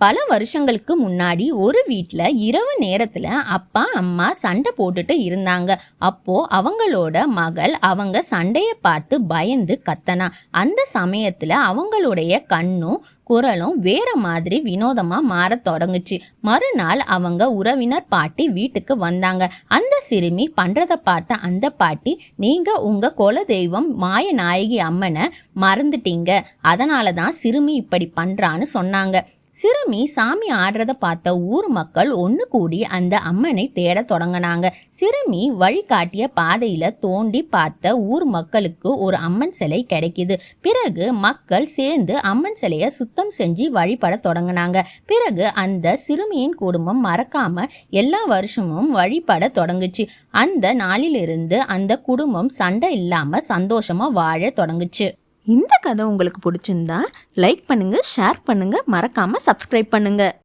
பல வருஷங்களுக்கு முன்னாடி ஒரு வீட்டில் இரவு நேரத்தில் அப்பா அம்மா சண்டை போட்டுட்டு இருந்தாங்க. அப்போ அவங்களோட மகள் அவங்க சண்டையை பார்த்து பயந்து கத்தனா. அந்த சமயத்தில் அவங்களுடைய கண்ணும் குரலும் வேற மாதிரி வினோதமா மாற தொடங்குச்சு. மறுநாள் அவங்க உறவினர் பாட்டி வீட்டுக்கு வந்தாங்க. அந்த சிறுமி பண்றத பார்த்த அந்த பாட்டி, நீங்க உங்க குல தெய்வம் மாயநாயகி அம்மனை மறந்துட்டீங்க, அதனாலதான் சிறுமி இப்படி பண்றான்னு சொன்னாங்க. சிறுமி சாமி ஆடுறத பார்த்த ஊர் மக்கள் ஒன்று கூடி அந்த அம்மனை தேட தொடங்கினாங்க. சிறுமி வழிகாட்டிய பாதையில தோண்டி பார்த்த ஊர் மக்களுக்கு ஒரு அம்மன் சிலை கிடைக்குது. பிறகு மக்கள் சேர்ந்து அம்மன் சிலையை சுத்தம் செஞ்சு வழிபட தொடங்கினாங்க. பிறகு அந்த சிறுமியின் குடும்பம் மறக்காம எல்லா வருஷமும் வழிபட தொடங்குச்சு. அந்த நாளிலிருந்து அந்த குடும்பம் சண்டை இல்லாம சந்தோஷமா வாழ தொடங்குச்சு. இந்த கதை உங்களுக்கு பிடிச்சிருந்தா லைக் பண்ணுங்க, ஷேர் பண்ணுங்க, மறக்காம சப்ஸ்கிரைப் பண்ணுங்க.